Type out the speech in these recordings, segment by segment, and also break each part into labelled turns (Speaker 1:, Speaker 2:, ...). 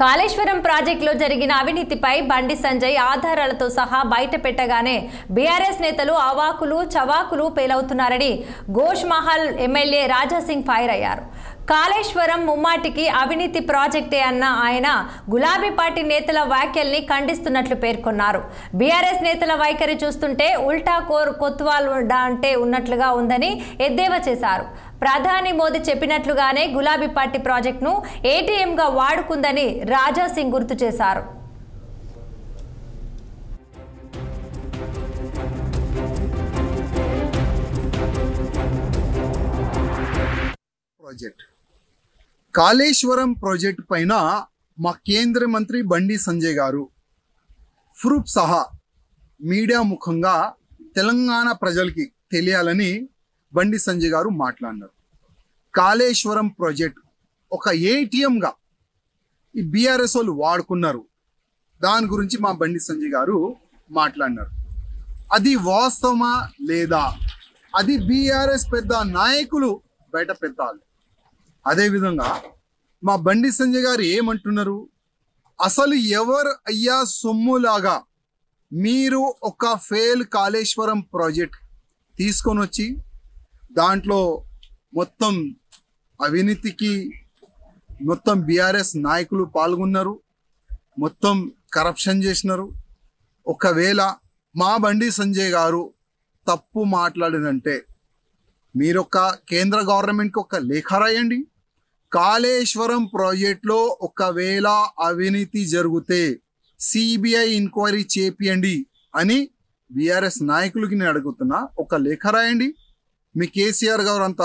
Speaker 1: కాళేశ్వరం ప్రాజెక్టులో జరిగిన అవినీతిపై బండి సంజయ్ ఆధారాలతో సహా బయట పెట్టగానే బీఆర్ఎస్ నేతలు అవాకులు చవాకులు పేలవుతున్నారని గోష్ మహల్ ఎమ్మెల్యే రాజాసింగ్ ఫైర్ అయ్యారు. కాళేశ్వరం ముమ్మాటికి అవినీతి ప్రాజెక్టే అన్న ఆయన గులాబీ పార్టీ నేతల వ్యాఖ్యల్ని ఖండిస్తున్నట్లు పేర్కొన్నారు. బీఆర్ఎస్ నేతల వైఖరి చూస్తుంటే ఉల్టా కోర్ కొత్వాల్ అంటే ఉన్నట్లుగా ఉందని ఎద్దేవా చేశారు. ప్రధాని మోదీ చెప్పినట్లుగానే గులాబీ పార్టీ ప్రాజెక్టును ఏటీఎంగా వాడుకుందని రాజాసింగ్ గుర్తు చేశారు.
Speaker 2: కాళేశ్వరం ప్రాజెక్ట్ పైన మా కేంద్ర మంత్రి బండి సంజయ్ గారు ప్రూఫ్ సహా మీడియా ముఖంగా తెలంగాణ ప్రజలకి తెలియాలని బండి సంజయ్ గారు మాట్లాడినారు. కాళేశ్వరం ప్రాజెక్ట్ ఒక ఏటీఎంగా ఈ బీఆర్ఎస్ వాళ్ళు వాడుకున్నారు. దాని గురించి మా బండి సంజయ్ గారు మాట్లాడినారు. అది వాస్తవమా లేదా అది బీఆర్ఎస్ పెద్ద నాయకులు బయట పెట్టాలి. అదేవిధంగా మా బండి సంజయ్ గారు ఏమంటున్నారు, అసలు ఎవరు అయ్యా సొమ్ములాగా మీరు ఒక ఫెయిల్ కాళేశ్వరం ప్రాజెక్ట్ తీసుకొని వచ్చి దాంట్లో మొత్తం అవినీతికి మొత్తం బీఆర్ఎస్ నాయకులు పాల్గొన్నారు, మొత్తం కరప్షన్ చేసినారు. ఒకవేళ మా బండి సంజయ్ గారు తప్పు మాట్లాడినంటే మీరు ఒక కేంద్ర గవర్నమెంట్కి ఒక లేఖ రాయండి. కాళేశ్వరం ప్రాజెక్టులో ఒకవేళ అవినీతి జరిగితే సిబిఐ ఎంక్వైరీ చేపియండి అని బీఆర్ఎస్ నాయకులకి నేను అడుగుతున్నా. ఒక లేఖ రాయండి. మీ కేసీఆర్ గారు అంత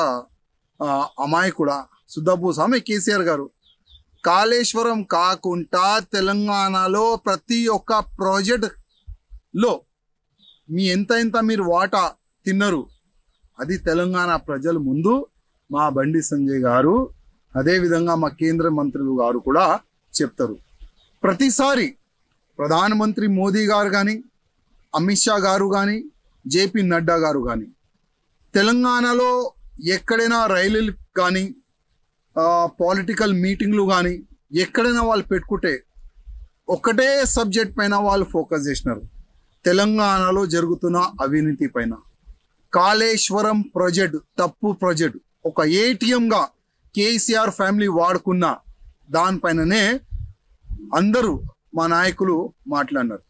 Speaker 2: అమాయకుడా సుద్దపూసా? మీ కేసీఆర్ గారు కాళేశ్వరం కాకుండా తెలంగాణలో ప్రతి ఒక్క ప్రాజెక్టులో మీ ఎంత మీరు వాటా తిన్నారు అది తెలంగాణ ప్రజల ముందు మా బండి సంజయ్ గారు అదేవిధంగా మా కేంద్ర మంత్రులు గారు కూడా చెప్తారు. ప్రతిసారి ప్రధానమంత్రి మోదీ గారు కానీ అమిత్ షా గారు కానీ జేపీ నడ్డా గారు కానీ తెలంగాణలో ఎక్కడైనా రైలులు కానీ పొలిటికల్ మీటింగ్లు కానీ ఎక్కడైనా వాళ్ళు పెట్టుకుంటే ఒకటే సబ్జెక్ట్ పైన వాళ్ళు ఫోకస్ చేసినారు, తెలంగాణలో జరుగుతున్న అవినీతి పైన. కాళేశ్వరం ప్రాజెక్ట్ తప్పు ప్రాజెక్ట్, ఒక ఏటీఎంగా కేసీఆర్ ఫ్యామిలీ వాడుకున్న దానిపైననే అందరూ మా నాయకులు మాట్లాడినారు.